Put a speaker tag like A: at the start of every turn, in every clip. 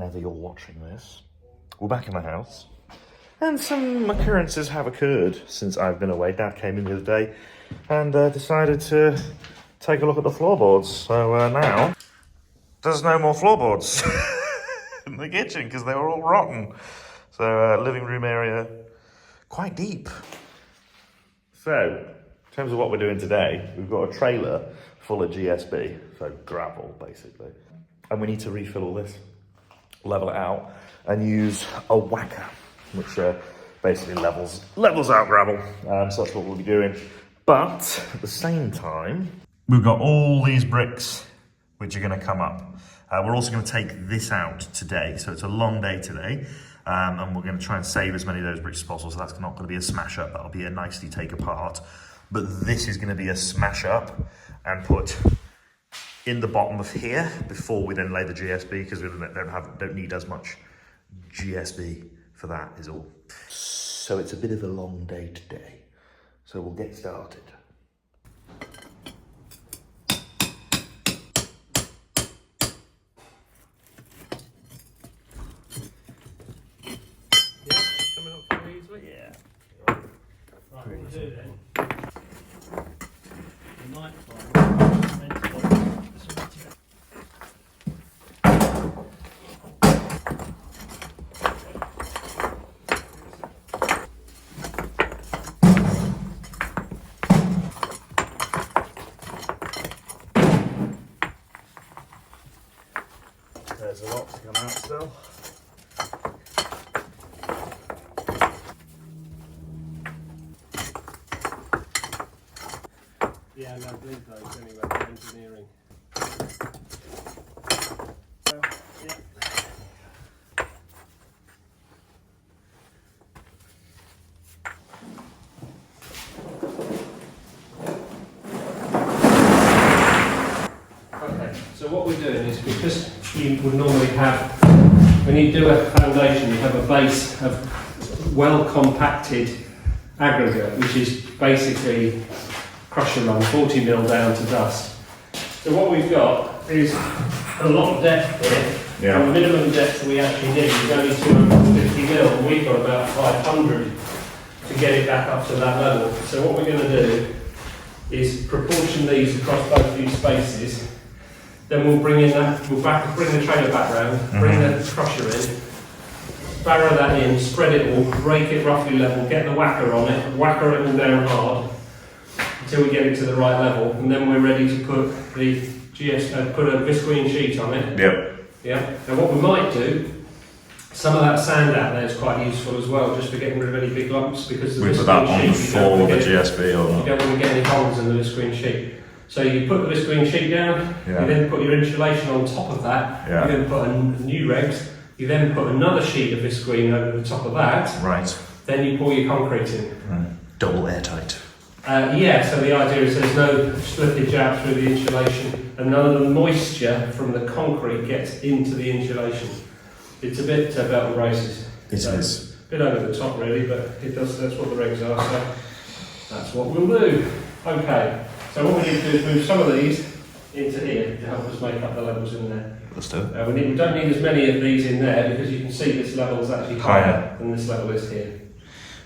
A: whenever you're watching this. We're back in the house. And some occurrences have occurred since I've been away. Dad came in the other day and decided to take a look at the floorboards. So now, there's no more floorboards in the kitchen because they were all rotten. So living room area, quite deep. So, in terms of what we're doing today, we've got a trailer full of GSB, so gravel basically. And we need to refill all this, level it out, and use a whacker, which basically levels out gravel. So that's what we'll be doing. But at the same time, we've got all these bricks which are going to come up. We're also going to take this out today, so it's a long day today. And we're going to try and save as many of those bricks as possible, so that's not going to be a smash up, that'll be a nicely take apart. But this is going to be a smash up and put in the bottom of here before we then lay the GSB, because we don't need as much GSB for that is all. So it's a bit of a long day today, so we'll get started. Yeah. Right, what we'll do then, the night there's a lot to come out still. Yeah, no, I believe those anyway, for engineering. Yeah. Okay, so what we're doing is, because you would normally have, when you do a foundation, you have a base of well compacted aggregate, which is basically crusher run, 40 mil down to dust. So what we've got is a lot of depth here. Yeah. The minimum depth we actually need is only 250 mil, and we've got about 500 to get it back up to that level. So what we're going to do is proportion these across both these spaces. Then we'll bring in that, bring the trailer back round, bring the crusher in, barrow that in, spread it all, rake it roughly level, get the whacker on it, whacker it all down hard until we get it to the right level, and then we're ready to put the put a visqueen sheet on it. Yep. Yeah. Now what we might do, some of that sand out there is quite useful as well, just for getting rid of any big lumps, because the we put that on for the GSB or not.
B: You don't want to get any holes in the visqueen sheet. So you put the visqueen sheet down, you then put your insulation on top of that, you then put a new regs, you then put another sheet of visqueen over the top of that.
A: Right.
B: Then you pour your concrete in.
A: Right. Double airtight.
B: Yeah, so the idea is there's no slippage out through the insulation, and none of the moisture from the concrete gets into the insulation. It's a bit belt and braces.
A: It is.
B: A bit over the top really, but it does. That's what the regs are, so that's what we'll do. Okay, so what we need to do is move some of these into here to help us make up the levels in there.
A: Let's do it.
B: We don't need as many of these in there, because you can see this level is actually higher than this level is here.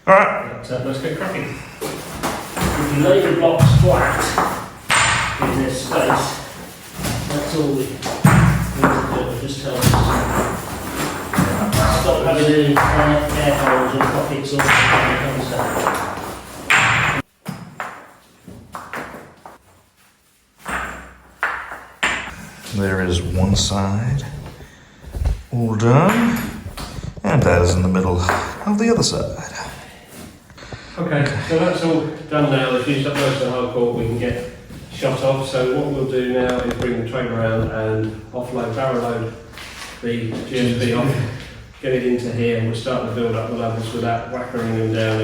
A: Alright.
B: Let's get cracking. If you lay the blocks flat in this space, that's all we need to do. Just tell us stop having any air holes or pockets or anything like
A: There is one side all done, and that is in the middle of the other side.
B: Okay, so that's all done now. If you stop most of the hardcore, we can get shot off. So what we'll do now is bring the trailer around and offload, barrel load the GSB off, get it into here, and we'll start to build up the levels without whackering them down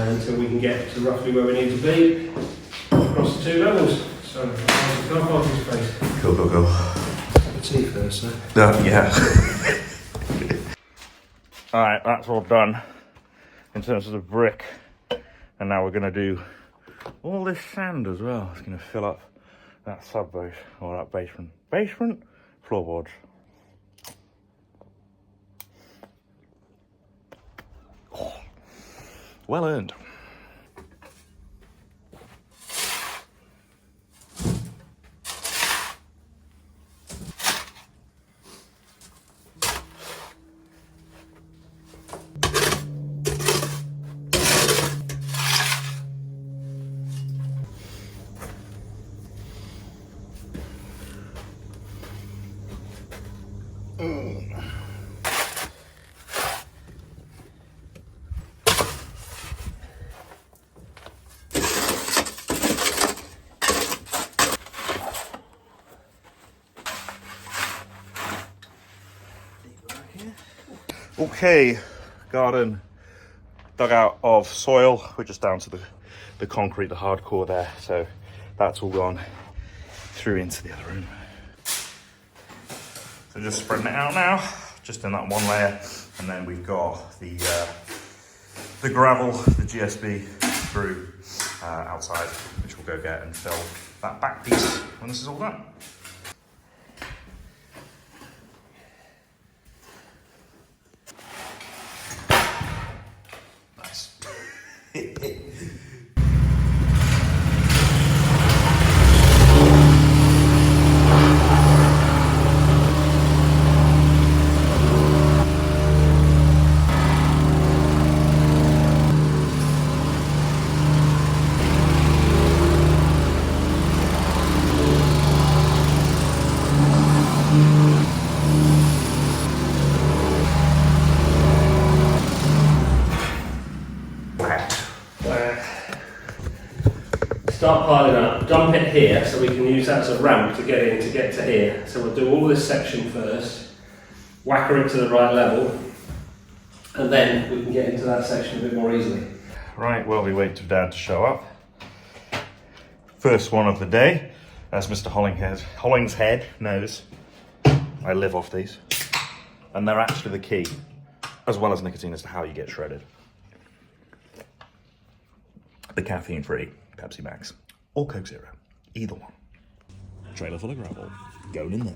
B: until we can get to roughly where we need to be across the two levels. So, car parking space.
A: Go, go, go.
B: Have a tea first, sir.
A: Yeah. Alright, that's all done in terms of the brick. And now we're going to do all this sand as well. It's going to fill up that sub base, or that basement floorboards. Well earned. Okay, garden dug out of soil. We're just down to the concrete, the hardcore there. So that's all gone through into the other room. So just spreading it out now, just in that one layer. And then we've got the gravel, the GSB through outside, which we'll go get and fill that back piece when this is all done. Nice.
B: Start piling up, dump it here so we can use that as a ramp to get in to get to here. So we'll do all this section first, whacker it to the right level, and then we can get into that section a bit more easily.
A: Right, well, we wait for Dad to show up. First one of the day, as Mr. Hollingshead knows, I live off these. And they're actually the key, as well as nicotine, as to how you get shredded. The caffeine-free Pepsi Max or Coke Zero, either one. Trailer full of gravel, going in there.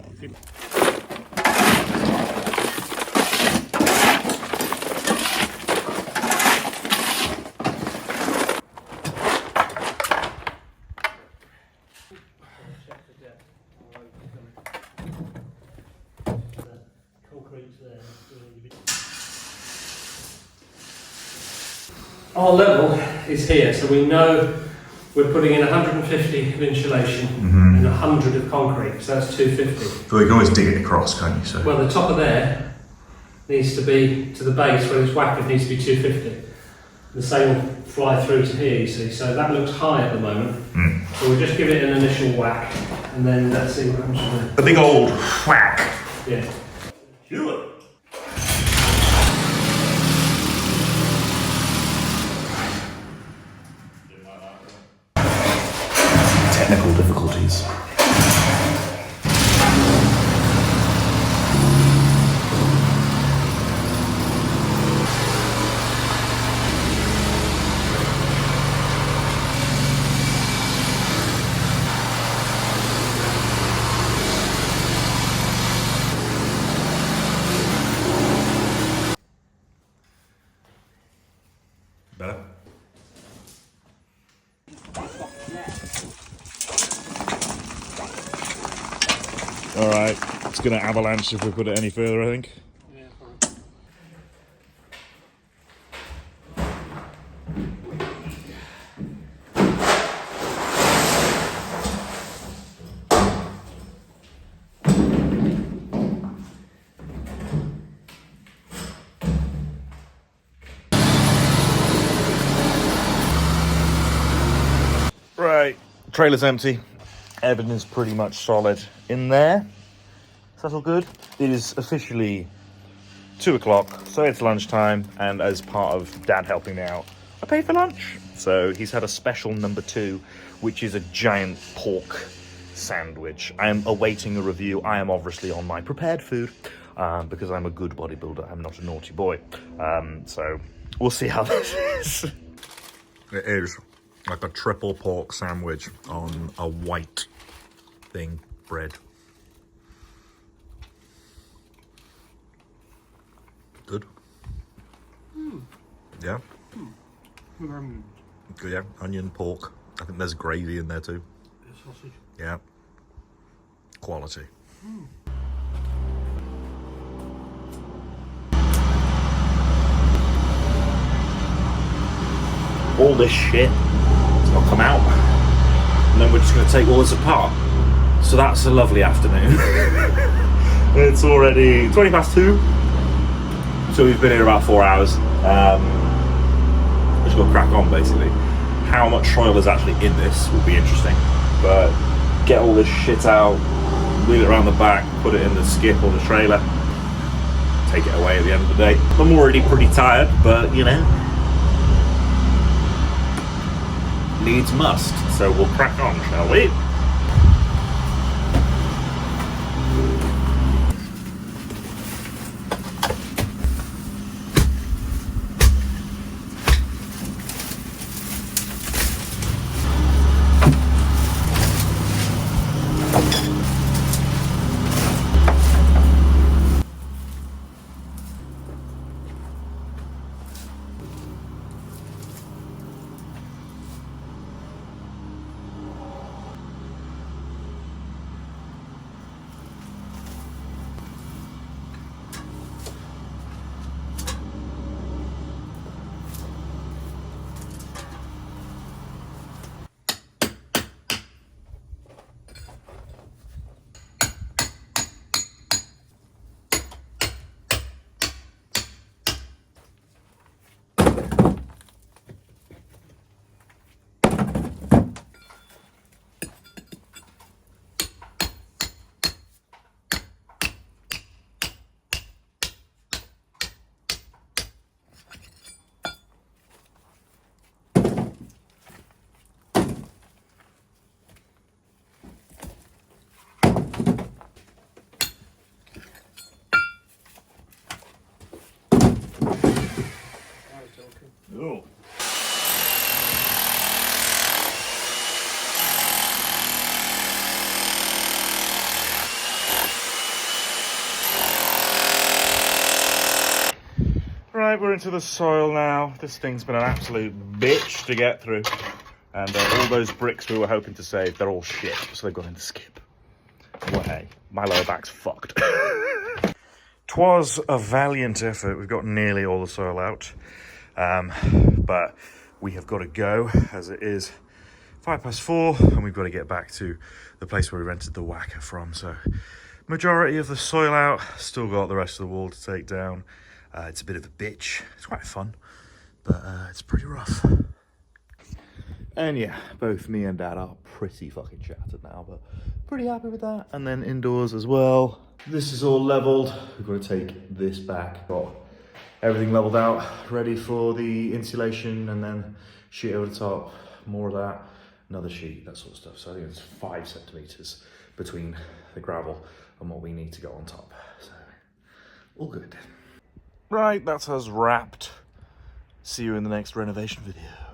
B: Our level is here, so we know we're putting in 150 of insulation and 100 of concrete, so that's 250.
A: But you can always dig it across, can't you? So.
B: Well, the top of there needs to be to the base where it's whacked, needs to be 250. The same will fly through to here, you see, so that looks high at the moment. So we'll just give it an initial whack and then let's see what comes from there.
A: A big old whack.
B: Yeah.
A: Do it. Technical difficulties. Better? Alright, it's going to avalanche if we put it any further, I think.
B: Yeah, probably.
A: Right, trailer's empty. Everything's pretty much solid in there. Is that all good? It is officially 2 o'clock, so it's lunchtime, and as part of Dad helping me out, I paid for lunch. So he's had a special number 2, which is a giant pork sandwich. I am awaiting a review. I am obviously on my prepared food, because I'm a good bodybuilder. I'm not a naughty boy. So we'll see how this is. It is like a triple pork sandwich on a white thing, bread. Good? Yeah? Good, yeah. Onion, pork. I think there's gravy in there too.
B: Sausage.
A: Yeah. Quality. All this shit has not come out. And then we're just going to take all this apart. So that's a lovely afternoon. It's already 2:20. So we've been here about 4 hours. We're just going to crack on basically. How much soil is actually in this will be interesting. But get all this shit out, wheel it around the back, put it in the skip or the trailer, take it away at the end of the day. I'm already pretty tired, but you know, needs must. So we'll crack on, shall we? Oh. Right, we're into the soil now. This thing's been an absolute bitch to get through. And all those bricks we were hoping to save, they're all shit, so they've gone in the skip. Well, hey, my lower back's fucked. 'Twas a valiant effort. We've got nearly all the soil out. But we have got to go, as it is 4:05, and we've got to get back to the place where we rented the whacker from. So majority of the soil out, still got the rest of the wall to take down. It's a bit of a bitch. It's quite fun, but it's pretty rough. And yeah, both me and Dad are pretty fucking shattered now, but pretty happy with that. And then indoors as well. This is all leveled. We've got to take this back. Got everything leveled out, ready for the insulation, and then sheet over the top, more of that, another sheet, that sort of stuff. So I think it's 5 centimeters between the gravel and what we need to go on top. So all good. Right, that's us wrapped. See you in the next renovation video.